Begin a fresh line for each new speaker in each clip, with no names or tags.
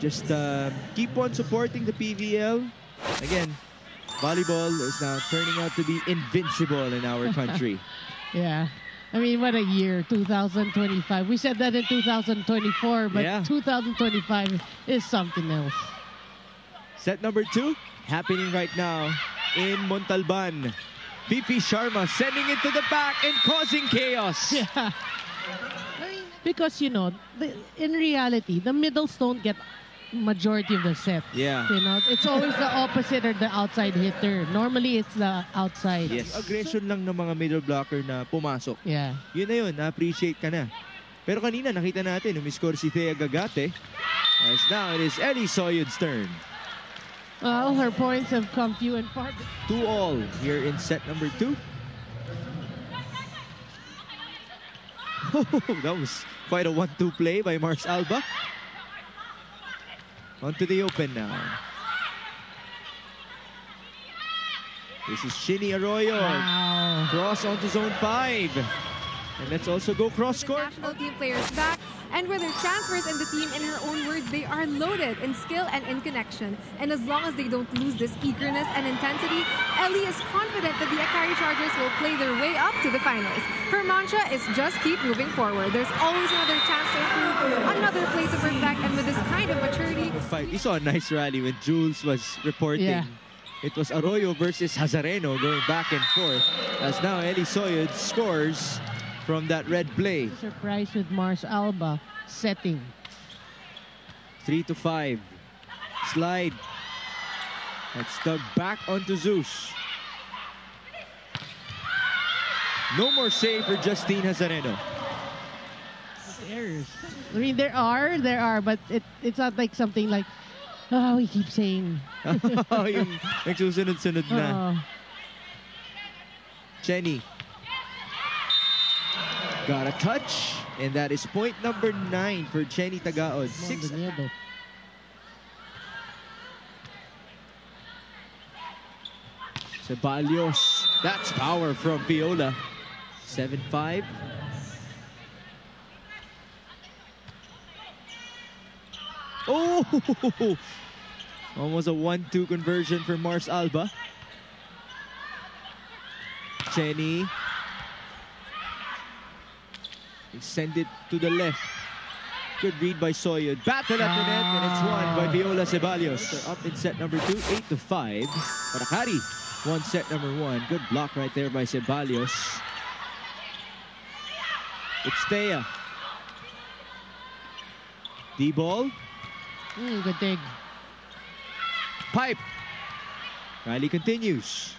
just keep on supporting the PVL. Again, volleyball is now turning out to be invincible in our country.
Yeah. I mean, what a year, 2025. We said that in 2024, but
Yeah.
2025 is something else.
Set number 2 happening right now in Montalban. Fifi Sharma sending it to the back and causing chaos.
Yeah. Because, you know, in reality, the middles don't get majority of the set.
Yeah.
You know, it's always the opposite or the outside hitter. Normally, it's the outside.
Yes. Aggression lang ng mga middle blocker na pumasok.
Yeah.
Yun na yun, na-appreciate ka na. Pero kanina nakita natin, umiscore si Thea Gagate. As now it is Ellie Soyud's turn.
Well, her points have come few and far.
2-all here in set number 2. That was quite a 1-2 play by Mars Alba. Onto the open now. This is Shini Arroyo.
Wow.
Cross onto zone 5. And let's also go cross court.
National team players back, and with their transfers in the team, in her own words, they are loaded in skill and in connection. And as long as they don't lose this eagerness and intensity, Ellie is confident that the Akari Chargers will play their way up to the finals. Her mantra is just keep moving forward. There's always another chance to improve, another play to perfect, and with this kind of maturity.
You saw a nice rally when Jules was reporting.
Yeah.
It was Arroyo versus Hazareno going back and forth. As now Ellie Soyud scores from that red play.
Surprise with Mars Alba setting.
3-5. Slide. That's dug back onto Zeus. No more save for Justine Hazareno.
Errors. I mean, there are, but it's not like something like, oh, we keep saying.
Yung nagsusunod-sunod na. Jenny. Got a touch, and that is point number 9 for Jenny Tagaod. 6. Ceballos. That's power from Viola. 7-5. Oh! Almost a 1-2 conversion for Mars Alba. Jenny. Send it to the left. Good read by Soyud. Battle at the net, and it's won by Viola Ceballos. They're up in set number 2, 8-5. But Akari won set number 1. Good block right there by Ceballos. It's Thea. D-ball.
Good dig.
Pipe. Rally continues.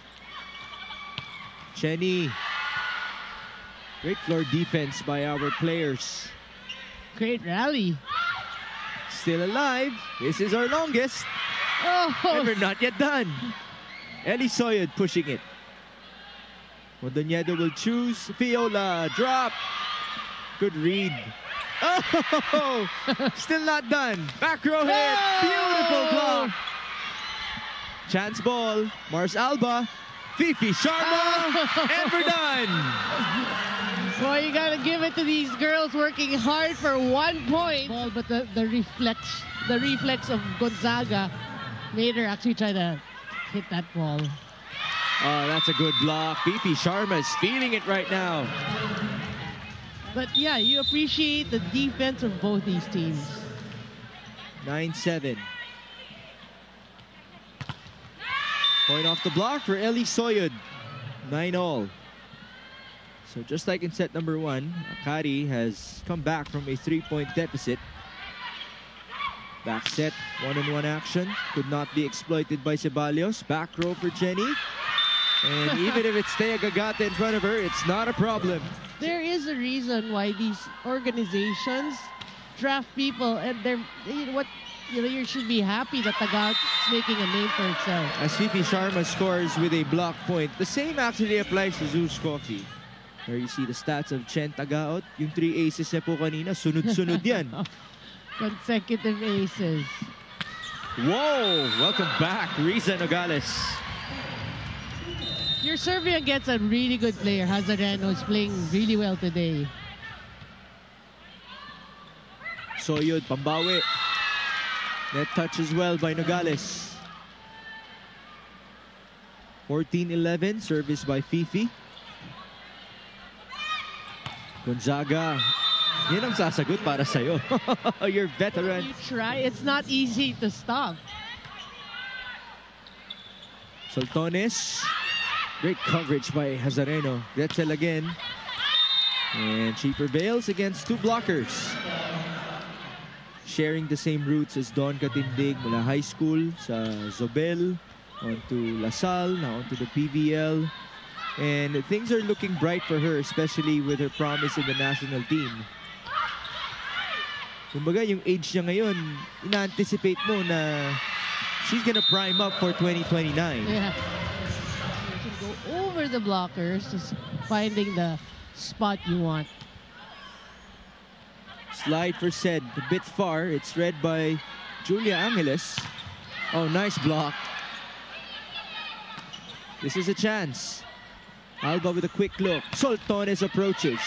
Chenny. Great floor defense by our players.
Great rally.
Still alive. This is our longest.
Oh!
And we're not yet done. Ellie Soyud pushing it. Mondoñedo will choose. Viola. Drop. Good read. Oh! Still not done. Back row hit. Beautiful block. Chance ball. Mars Alba. Fifi Sharma. And we're done.
Boy, you gotta give it to these girls working hard for 1 point. Ball, but the reflex of Gonzaga made her actually try to hit that ball.
Oh, that's a good block. Fifi Sharma is feeling it right now.
But yeah, you appreciate the defense of both these teams.
9-7. Point off the block for Ellie Soyud. 9-all. So just like in set number 1, Akari has come back from a 3-point deficit. Back set, 1-on-1 action. Could not be exploited by Ceballos. Back row for Jenny. And even if it's Thea Gagate in front of her, it's not a problem.
There is a reason why these organizations draft people, and you should be happy that Tagaut is making a name for itself.
As Fifi Sharma scores with a block point, the same actually applies to Zeus Coffee. There you see the stats of Chen Tagaot. Yung 3 aces niya po kanina, sunod-sunod yan.
Consecutive aces.
Whoa! Welcome back, Riza Nogales.
You're serving against a really good player. Hazareno is playing really well today.
Soyud, pambawi. Net touch as well by Nogales. 14-11, service by Fifi. Gonzaga, yan ang sasagot para sa'yo. You're veteran.
You try. It's not easy to stop.
Soltones. Great coverage by Hazareno. Gretzel again. And she prevails against two blockers. Sharing the same roots as Dawn Katindig mula high school sa Zobel, onto LaSalle, now onto the PVL. And things are looking bright for her, especially with her promise in the national team. Kumbaga, yung age niya ngayon, ina-anticipate mo na she's gonna prime up for 2029.
Yeah. You can go over the blockers, just finding the spot you want.
Slide for Sed, a bit far. It's read by Julia Angeles. Oh, nice block. This is a chance. Alba with a quick look. Soltones approaches.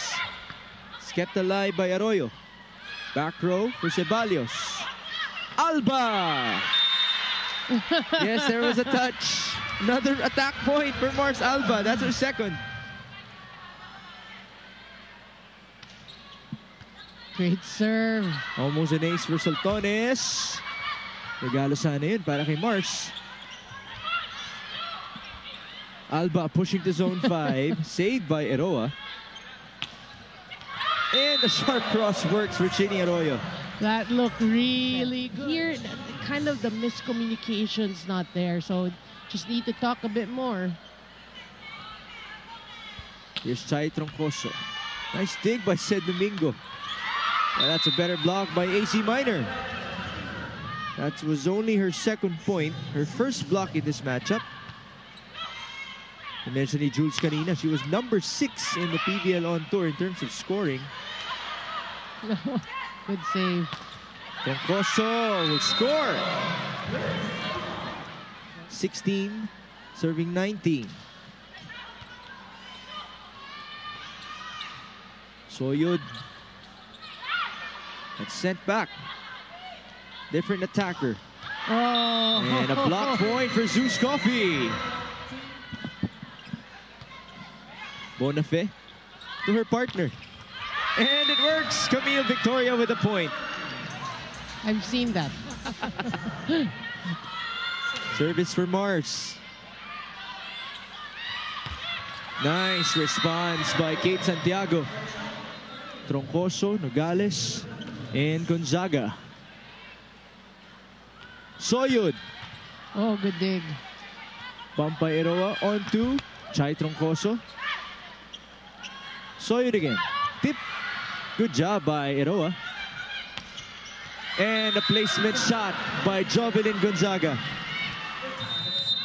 It's kept alive by Arroyo. Back row for Ceballos. Alba! Yes, there was a touch. Another attack point for Mars Alba. That's her second.
Great serve.
Almost an ace for Soltones. Regalo sana yun para kay Mars. Alba pushing to zone 5. Saved by Eroa. And the sharp cross works for Chini Arroyo.
That looked really good. Here, kind of the miscommunication's not there, so just need to talk a bit more.
Here's Chai Troncoso. Nice dig by Sed Domingo. That's a better block by AC Minor. That was only her second point, her first block in this matchup. I mentioned ni Jules kanina, she was number 6 in the PVL on tour in terms of scoring.
Good save.
Troncoso will score. 16, serving 19. Soyud. That's sent back. Different attacker.
Oh.
And a block point for Zeus Coffee. Bonafé to her partner. And it works. Camille Victoria with a point.
I've seen that.
Service for Mars. Nice response by Kate Santiago. Troncoso, Nogales, and Gonzaga. Soyud.
Oh, good dig.
Pampa Eroa onto Chai Troncoso. Soyud again. Tip. Good job by Eroa. And a placement shot by Jovelyn Gonzaga.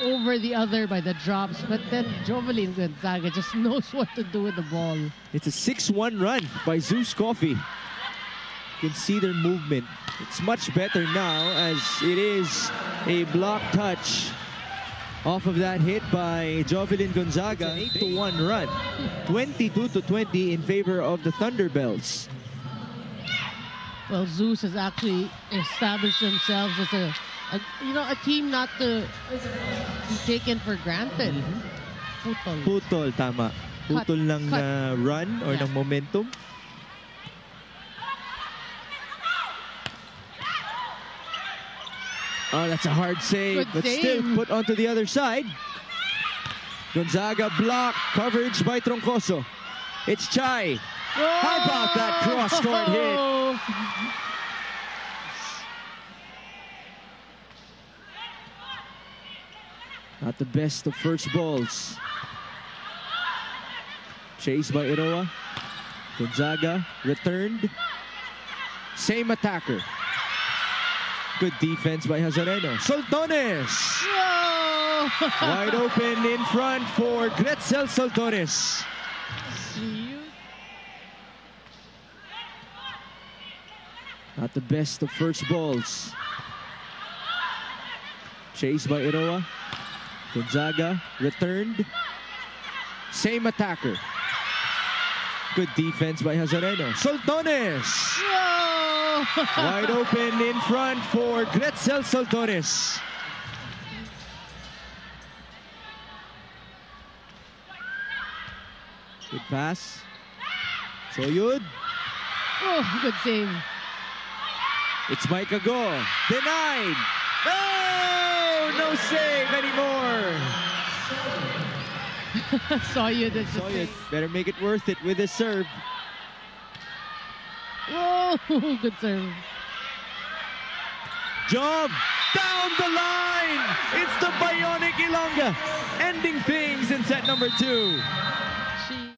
Over the other by the drops, but then Jovelyn Gonzaga just knows what to do with the ball.
It's a 6-1 run by Zeus Coffee. You can see their movement. It's much better now as it is a block touch off of that hit by Jovelyn Gonzaga. 8-1 run. 22-20 in favor of the Thunderbells.
Well, Zeus has actually established themselves as a team not to be taken for granted.
Putol, tama. Putol ng run or ng momentum. Oh, that's a hard save, but still put onto the other side. Gonzaga block, coverage by Troncoso. It's Chai. How about that cross-court hit? Not the best of first balls. Chased by Eroa. Gonzaga returned. Same attacker. Good defense by Hazareno. Soltones! Wide open in front for Gretzel Soltones. Not the best of first balls. Chased by Eroa. Gonzaga returned. Same attacker. Good defense by Hazareno. Soltones!
Oh!
Wide open in front for Gretzel Soltores. Good pass. Soyud.
Oh, good save.
It's Micah Go. Denied. Oh, no save anymore.
Soyud.
Soyud better make it worth it with his serve.
Whoa, good serve.
Job down the line. It's the Bionic Ilongga ending things in set number 2.